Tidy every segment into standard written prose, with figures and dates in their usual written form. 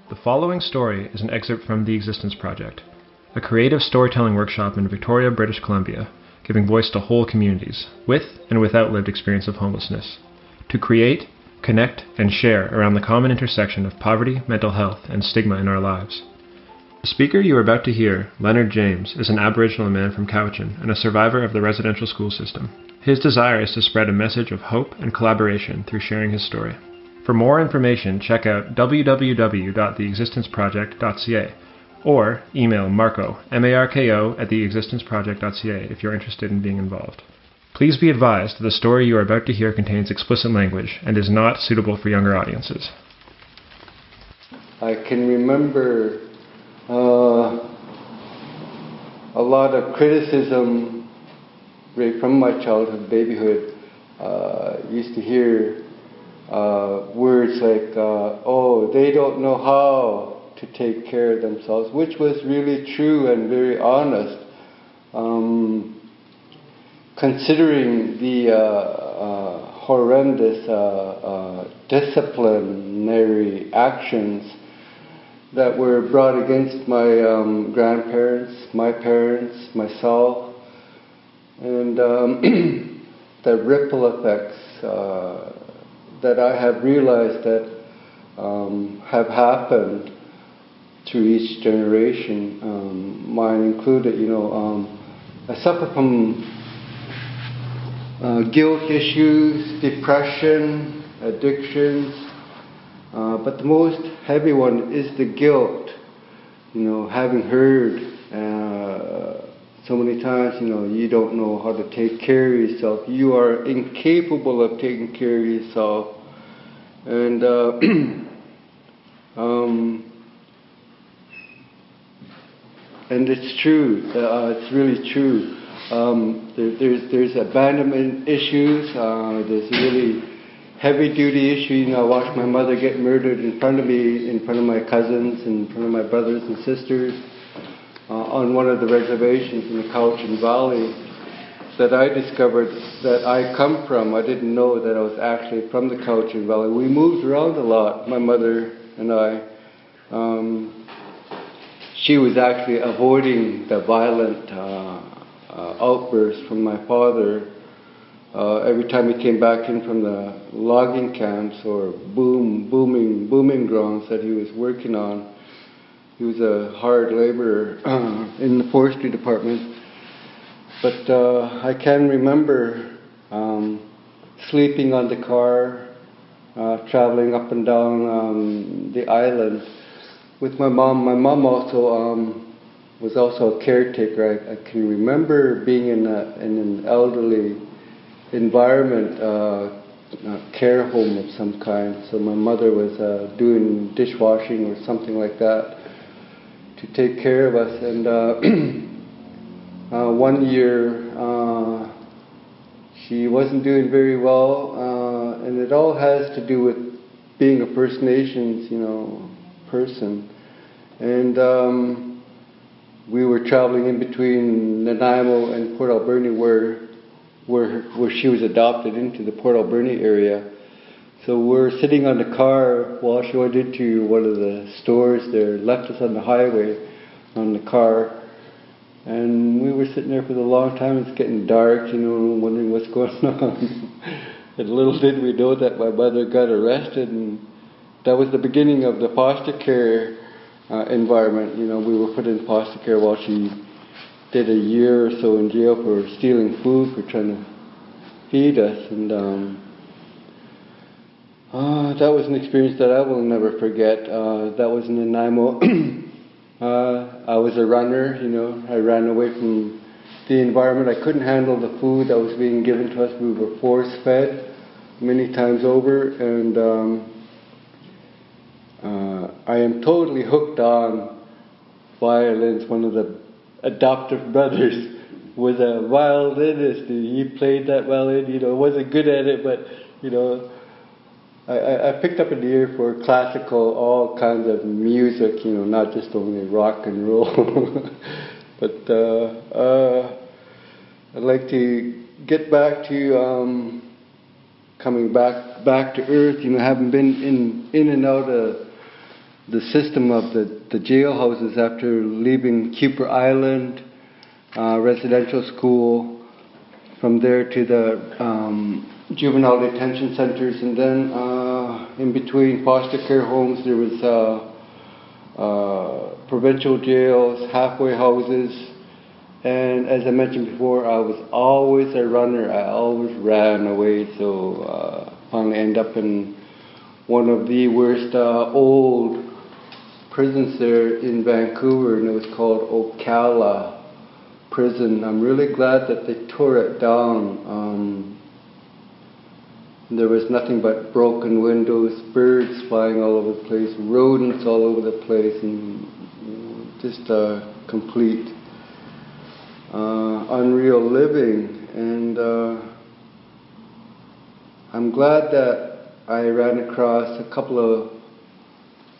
The following story is an excerpt from The Existence Project, a creative storytelling workshop in Victoria, British Columbia, giving voice to whole communities, with and without lived experience of homelessness, to create, connect, and share around the common intersection of poverty, mental health, and stigma in our lives. The speaker you are about to hear, Leonard James, is an Aboriginal man from Cowichan and a survivor of the residential school system. His desire is to spread a message of hope and collaboration through sharing his story. For more information, check out www.theexistenceproject.ca or email Marco, M-A-R-K-O, at theexistenceproject.ca if you're interested in being involved. Please be advised that the story you are about to hear contains explicit language and is not suitable for younger audiences. I can remember a lot of criticism right from my childhood, babyhood. Used to hear words like, oh, they don't know how to take care of themselves, which was really true and very honest. Considering the horrendous disciplinary actions that were brought against my grandparents, my parents, myself, and the ripple effects that I have realized that have happened through each generation, mine included. I suffer from guilt issues, depression, addictions, but the most heavy one is the guilt. Having heard so many times, you don't know how to take care of yourself. You are incapable of taking care of yourself. And and it's true. It's really true. There's abandonment issues. There's really heavy-duty issues. I watched my mother get murdered in front of me, in front of my cousins, in front of my brothers and sisters, on one of the reservations in the Cowichan Valley that I discovered that I come from. I didn't know that I was actually from the Cowichan Valley. We moved around a lot, my mother and I. She was actually avoiding the violent outbursts from my father. Every time he came back in from the logging camps or booming grounds that he was working on. He was a hard laborer in the forestry department. But I can remember sleeping on the car, traveling up and down the island with my mom. My mom also was also a caretaker. I can remember being in an elderly environment, a care home of some kind. So my mother was doing dishwashing or something like that to take care of us. And one year she wasn't doing very well, and it all has to do with being a First Nations, person. And we were traveling in between Nanaimo and Port Alberni, where she was adopted into the Port Alberni area. So we're sitting on the car while she went into one of the stores there, left us on the highway on the car, and we were sitting there for a long time. It's getting dark, wondering what's going on. And little did we know that my mother got arrested, and that was the beginning of the foster care environment. We were put in foster care while she did a year or so in jail for stealing food, for trying to feed us. And that was an experience that I will never forget. That was in Nanaimo. I was a runner, I ran away from the environment. I couldn't handle the food that was being given to us. We were force-fed many times over, and I am totally hooked on violins. One of the adoptive brothers was a violinist. He played that violin, wasn't good at it, but, I picked up an ear for classical, all kinds of music, not just only rock and roll. But I'd like to get back to coming back to earth, having been in and out of the system of the jailhouses after leaving Kuper Island residential school, from there to the juvenile detention centers, and then in between foster care homes there was provincial jails, halfway houses, and as I mentioned before, I was always a runner. I always ran away, so finally ended up in one of the worst old prisons there in Vancouver, and it was called Ocala Prison. I'm really glad that they tore it down. There was nothing but broken windows, birds flying all over the place, rodents all over the place, and just a complete unreal living. And I'm glad that I ran across a couple of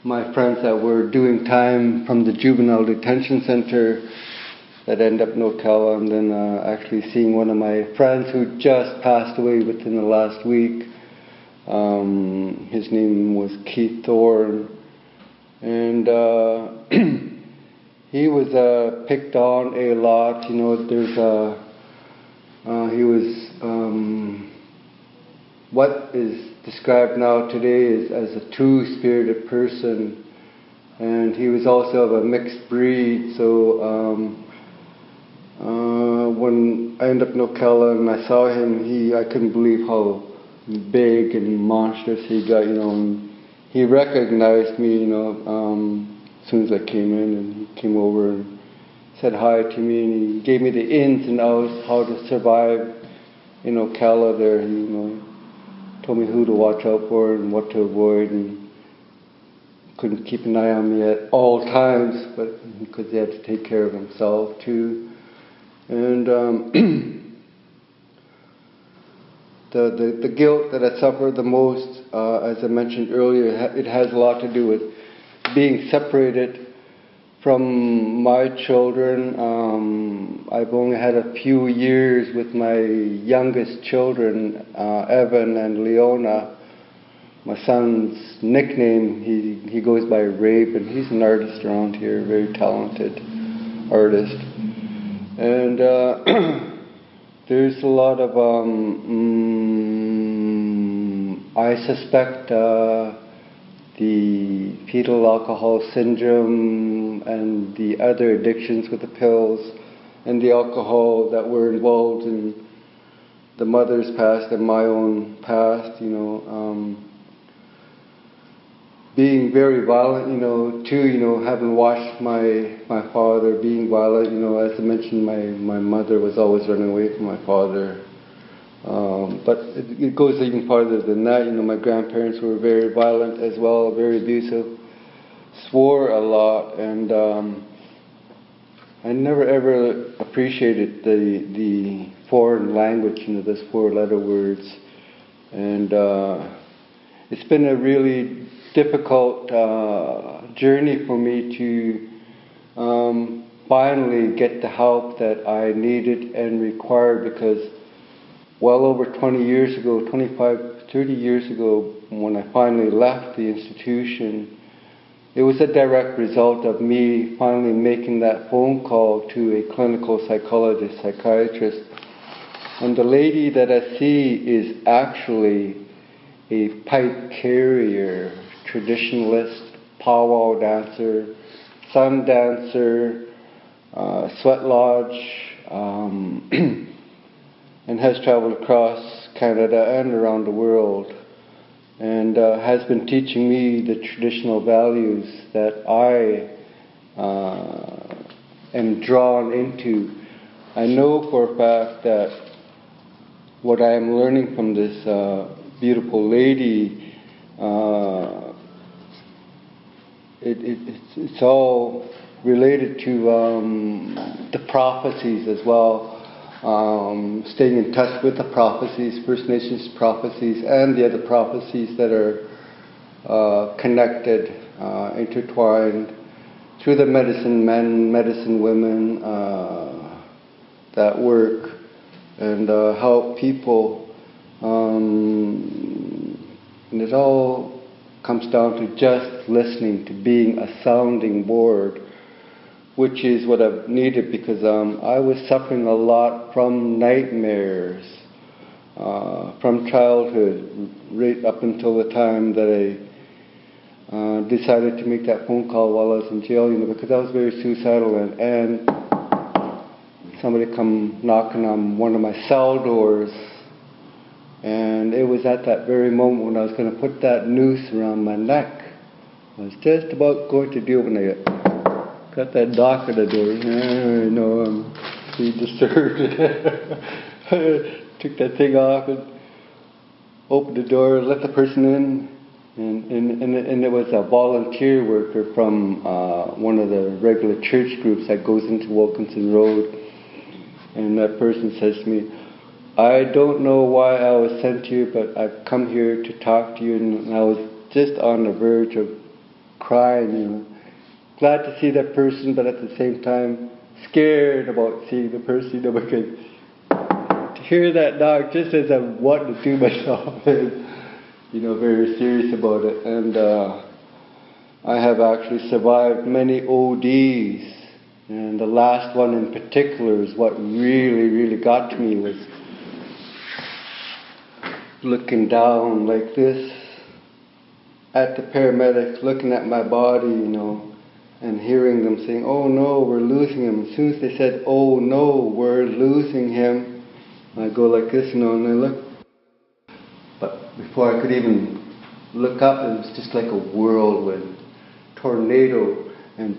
my friends that were doing time from the juvenile detention center that ended up in Ocala, and then actually seeing one of my friends who just passed away within the last week. His name was Keith Thorne, and he was picked on a lot. You know, he was what is described now today as a two-spirited person, and he was also of a mixed breed. So when I ended up in Ocala and I saw him, I couldn't believe how big and monstrous he got, you know, and he recognized me, you know, as soon as I came in, and he came over and said hi to me, and he gave me the ins and outs, how to survive in Ocala there. He, you know, told me who to watch out for and what to avoid, and couldn't keep an eye on me at all times, but because he had to take care of himself too. And the guilt that I suffered the most, as I mentioned earlier, it has a lot to do with being separated from my children. I've only had a few years with my youngest children, Evan and Leona. My son's nickname, he goes by Rape, and he's an artist around here, very talented artist. And there's a lot of, I suspect the fetal alcohol syndrome and the other addictions with the pills and the alcohol that were involved in the mother's past and my own past, you know, being very violent, you know, too, you know, having watched my father being violent, you know, as I mentioned, my mother was always running away from my father. But it goes even farther than that, you know, my grandparents were very violent as well, very abusive, swore a lot, and I never ever appreciated the foreign language, you know, those four-letter words. And it's been a really difficult journey for me to finally get the help that I needed and required, because well over 20 years ago, 25, 30 years ago, when I finally left the institution, it was a direct result of me finally making that phone call to a clinical psychologist, psychiatrist. And the lady that I see is actually a pipe carrier, traditionalist, powwow dancer, sun dancer, sweat lodge, and has traveled across Canada and around the world, and has been teaching me the traditional values that I am drawn into. I know for a fact that what I am learning from this beautiful lady, it's all related to the prophecies as well. Staying in touch with the prophecies, First Nations prophecies, and the other prophecies that are connected, intertwined through the medicine men, medicine women that work and help people. And it all comes down to just listening, to being a sounding board, which is what I've needed, because I was suffering a lot from nightmares from childhood, right up until the time that I decided to make that phone call while I was in jail, because I was very suicidal, and somebody come knocking on one of my cell doors, and it was at that very moment when I was going to put that noose around my neck. I was just about going to do it when I got that knock at the door. I know I'm being disturbed. Took that thing off and opened the door, let the person in, and it was a volunteer worker from one of the regular church groups that goes into Wilkinson Road, and that person says to me, "I don't know why I was sent to you, but I've come here to talk to you," and I was just on the verge of crying, glad to see that person, but at the same time scared about seeing the person, because to hear that knock, just as I wanted to do myself, very serious about it. And I have actually survived many ODs, and the last one in particular is what really, really got to me, was looking down like this at the paramedics, looking at my body, and hearing them saying, "Oh no, we're losing him." As soon as they said, "Oh no, we're losing him," I go like this, and I look. But before I could even look up, it was just like a whirlwind, tornado, and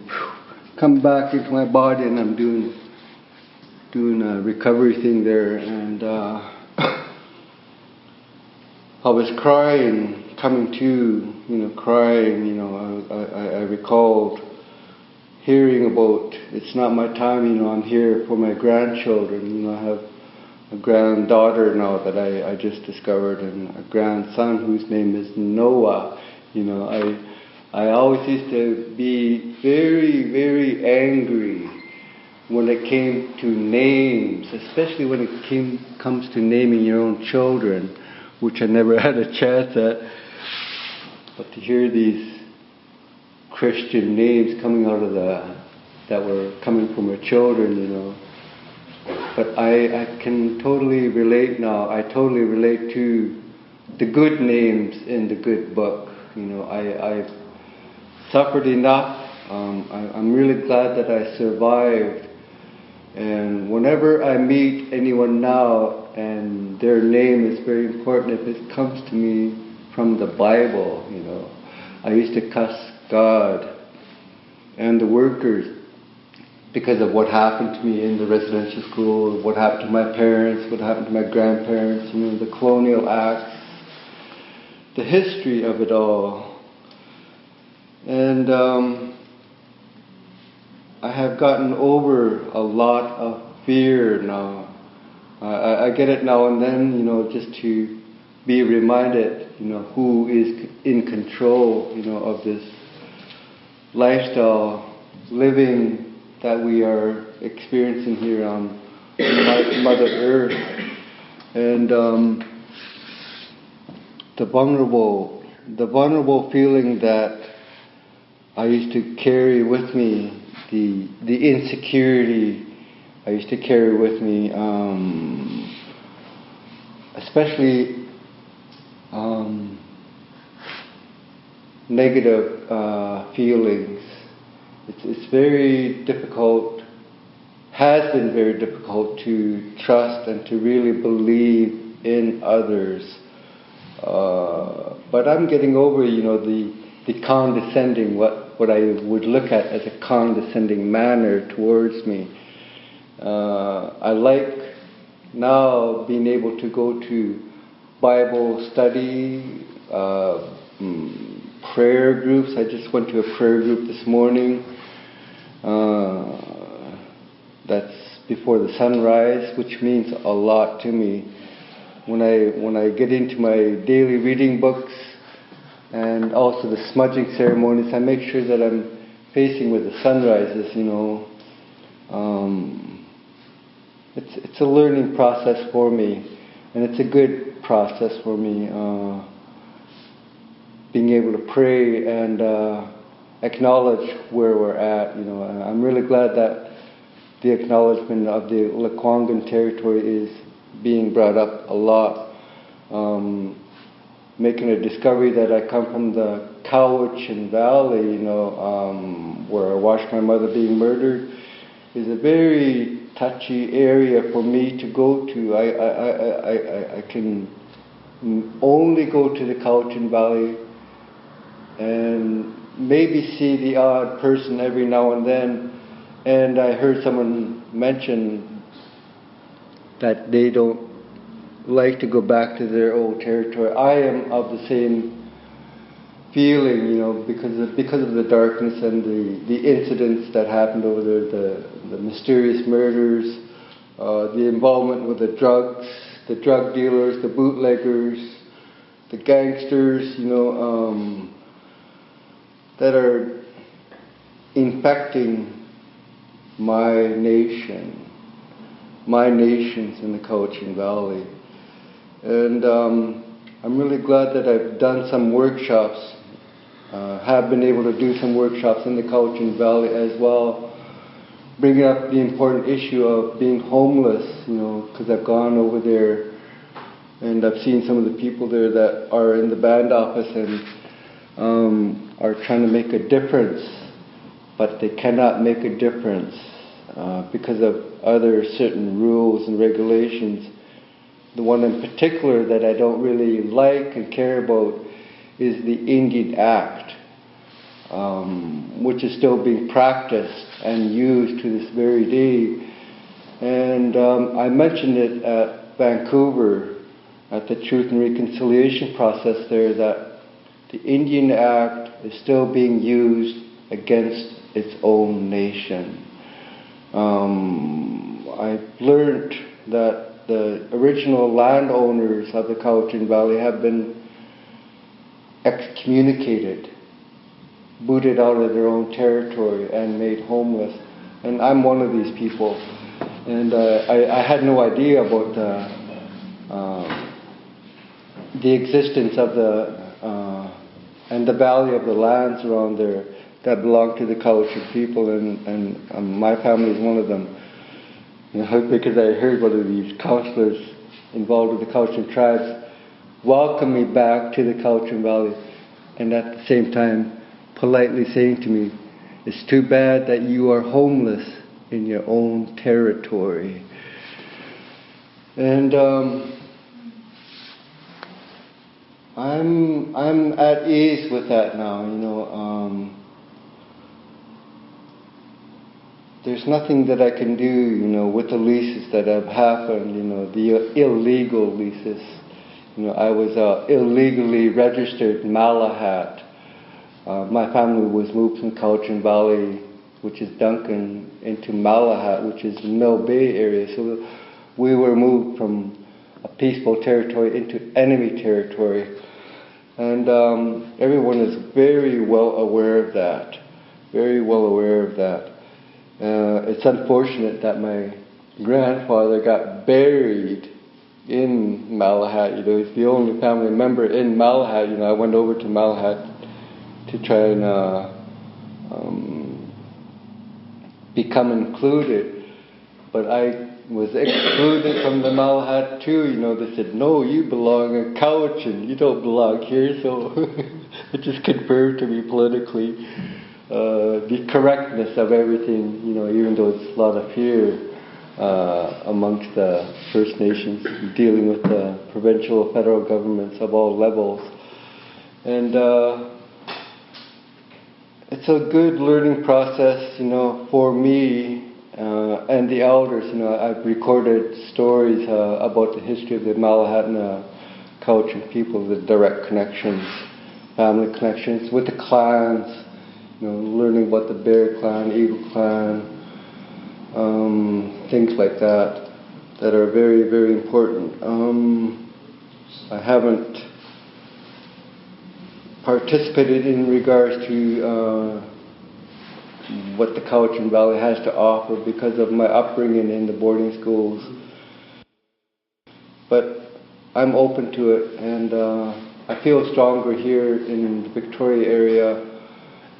come back into my body, and I'm doing a recovery thing there, and I was crying, coming to, crying, I recalled hearing about, it's not my time, I'm here for my grandchildren, I have a granddaughter now that I just discovered, and a grandson whose name is Noah. I always used to be very, very angry when it came to names, especially when it comes to naming your own children, which I never had a chance at. But to hear these Christian names coming out of that were coming from our children, But I can totally relate now. I totally relate to the good names in the good book. I've suffered enough. I'm really glad that I survived. And whenever I meet anyone now and their name is very important, if it comes to me from the Bible, I used to cuss God and the workers because of what happened to me in the residential school, what happened to my parents, what happened to my grandparents, the colonial acts, the history of it all. And I have gotten over a lot of fear now. I get it now and then, just to be reminded, who is in control, of this lifestyle, living that we are experiencing here on Mother Earth. And the vulnerable feeling that I used to carry with me, the insecurity I used to carry with me, especially negative feelings. It's very difficult, has been very difficult to trust and to really believe in others. But I'm getting over, the condescending, what I would look at as a condescending manner towards me. I like now being able to go to Bible study, prayer groups. I just went to a prayer group this morning. That's before the sunrise, which means a lot to me. When I get into my daily reading books and also the smudging ceremonies, I make sure that I'm facing where the sun rises. It's a learning process for me, and it's a good process for me. being able to pray and acknowledge where we're at. You know, and I'm really glad that the acknowledgement of the Lekwungen territory is being brought up a lot. Making a discovery that I come from the Cowichan Valley, you know, where I watched my mother being murdered, is a very touchy area for me to go to. I can only go to the Cowichan Valley and maybe see the odd person every now and then. And I heard someone mention that they don't like to go back to their old territory. I am of the same feeling, you know, because of the darkness and the incidents that happened over there, the mysterious murders, the involvement with the drugs, the drug dealers, the bootleggers, the gangsters, you know, that are infecting my nations in the Cowichan Valley. And I'm really glad that I've done some workshops, have been able to do some workshops in the Cowichan Valley as well, bringing up the important issue of being homeless, you know, because I've gone over there and I've seen some of the people there that are in the band office and are trying to make a difference, but they cannot make a difference because of other certain rules and regulations. The one in particular that I don't really like and care about is the Indian Act, which is still being practiced and used to this very day. And I mentioned it at Vancouver at the Truth and Reconciliation process there, that the Indian Act is still being used against its own nation. I've learned that the original landowners of the Cowichan Valley have been excommunicated, booted out of their own territory and made homeless. And I'm one of these people. And I had no idea about the existence of and the value of the lands around there that belong to the Cowichan people, and my family is one of them. You know, because I heard one of these counselors involved with the Cowichan tribes welcome me back to the Cowichan Valley, and at the same time politely saying to me, "It's too bad that you are homeless in your own territory." And I'm at ease with that now. You know, there's nothing that I can do, you know, with the leases that have happened. You know, the illegal leases. You know, I was illegally registered Malahat. My family was moved from Cowichan Valley, which is Duncan, into Malahat, which is the Mill Bay area. So we were moved from a peaceful territory into enemy territory. And everyone is very well aware of that. Very well aware of that. It's unfortunate that my grandfather got buried in Malahat. You know, he's the only family member in Malahat. You know, I went over to Malahat to try and become included, but I was excluded from the Malahat too. You know, they said, "No, you belong in Cowichan. You don't belong here." So it just confirmed to me politically the correctness of everything. You know, even though it's a lot of fear amongst the First Nations dealing with the provincial, federal governments of all levels, and it's a good learning process, you know, for me. And the elders, you know, I've recorded stories about the history of the Malahat and Cowichan people, the direct connections, family connections with the clans, you know, learning about the Bear Clan, Eagle Clan, things like that, that are very, very important. I haven't participated in regards to what the Cowichan Valley has to offer because of my upbringing in the boarding schools. But I'm open to it, and I feel stronger here in the Victoria area.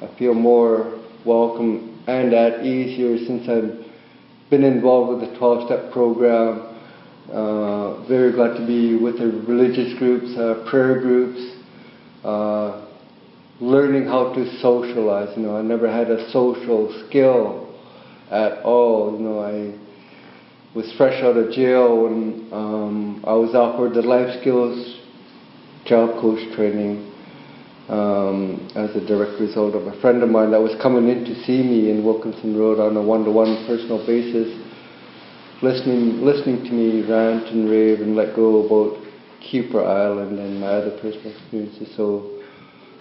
I feel more welcome and at ease here since I've been involved with the 12-step program. Very glad to be with the religious groups, prayer groups, learning how to socialize. I never had a social skill at all. I was fresh out of jail when I was offered the life skills job coach training as a direct result of a friend of mine that was coming in to see me in Wilkinson Road on a one-to-one personal basis, listening to me rant and rave and let go about Keeper Island and my other personal experiences. So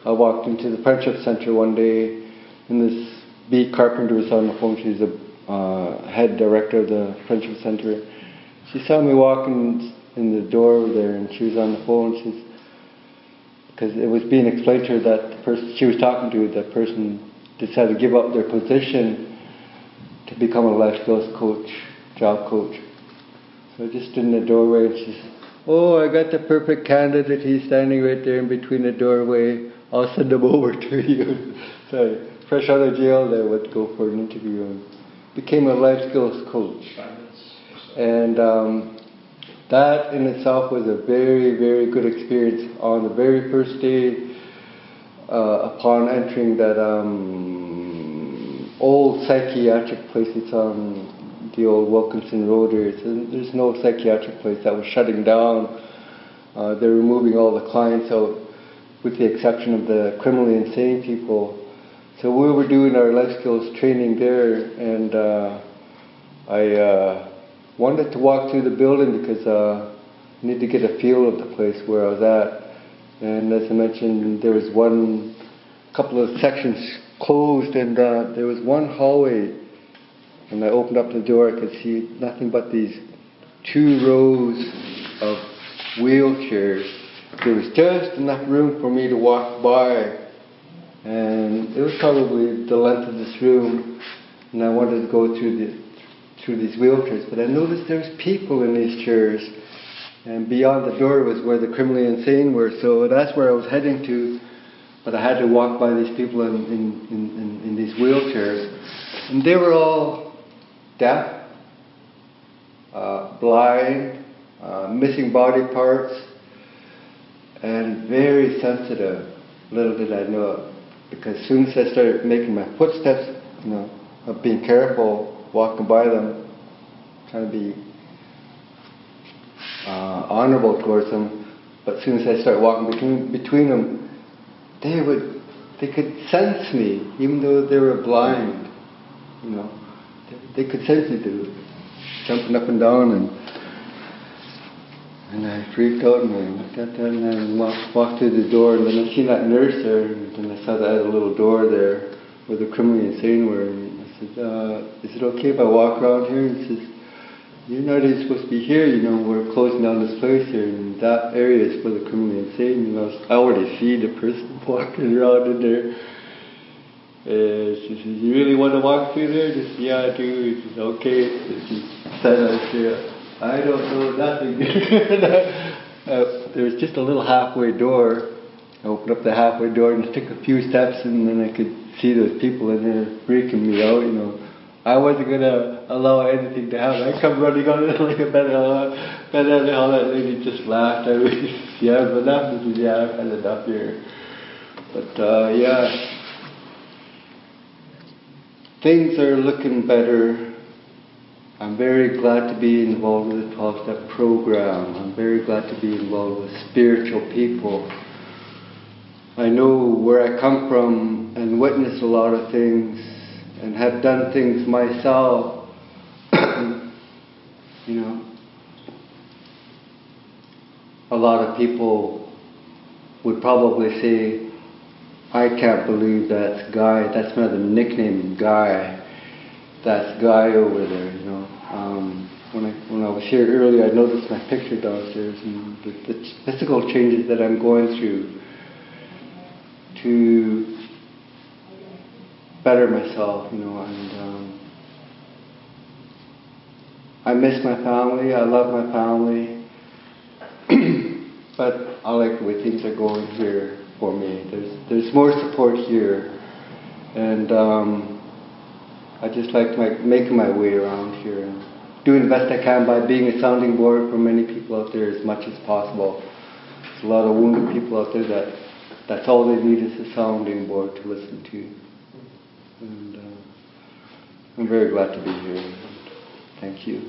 I walked into the Friendship Centre one day, and this B. Carpenter was on the phone. She's the head director of the Friendship Centre. She saw me walking in the door there, and she was on the phone. Because it was being explained to her that the person she was talking to, that person decided to give up their position to become a life skills coach, job coach. So I just stood in the doorway, and she said, "Oh, I got the perfect candidate. He's standing right there in between the doorway. I'll send him over to you." So fresh out of jail, I would go for an interview and became a life skills coach. And that in itself was a very, very good experience. On the very first day, upon entering that old psychiatric place, it's on the old Wilkinson Road area. There's no psychiatric place that was shutting down. They're removing all the clients out, with the exception of the criminally insane people. So we were doing our life skills training there, and I wanted to walk through the building because I needed to get a feel of the place where I was at. And as I mentioned, there was couple of sections closed, and there was one hallway. And I opened up the door, I could see nothing but these 2 rows of wheelchairs. There was just enough room for me to walk by, and it was probably the length of this room, and I wanted to go through these wheelchairs, but I noticed there was people in these chairs, and beyond the door was where the criminally insane were, so that's where I was heading to, but I had to walk by these people in these wheelchairs, and they were all deaf, blind, missing body parts, and very sensitive. Little did I know it, because as soon as I started making my footsteps, of being careful, walking by them, trying to be honorable towards them, but as soon as I started walking between them, they could sense me, even though they were blind. They could sense me. They were jumping up and down, and I freaked out, and I looked at them, and I walked through the door, and then I seen that nurse there, and then I saw that other little door there where the criminally insane were, and I said, "Is it okay if I walk around here?" And he says, "You're not even supposed to be here, we're closing down this place here, and that area is for the criminally insane." I already see the person walking around in there. She says, "You really want to walk through there?" I said, "Yeah, I do." She said, "Okay." And she said, "I don't know nothing." There was just a little halfway door. I opened up the halfway door and took a few steps, and then I could see those people in there freaking me out. I wasn't going to allow anything to happen. I come running on it like a better hell. That lady just laughed. I was, "Yeah, I've enough." She said, "Yeah, I've had enough here." But yeah, things are looking better. I'm very glad to be involved with the 12-step program. I'm very glad to be involved with spiritual people. I know where I come from and witnessed a lot of things and have done things myself. A lot of people would probably say, "I can't believe that's Guy. That's not a nickname, Guy. That's Guy over there." When I was here earlier, I noticed my picture downstairs and the physical changes that I'm going through to better myself, and I miss my family. I love my family. But I like the way things are going here for me. There's more support here, and I just like making my way around here and doing the best I can by being a sounding board for many people out there as much as possible. There's a lot of wounded people out there that's all they need is a sounding board to listen to. And I'm very glad to be here. Thank you.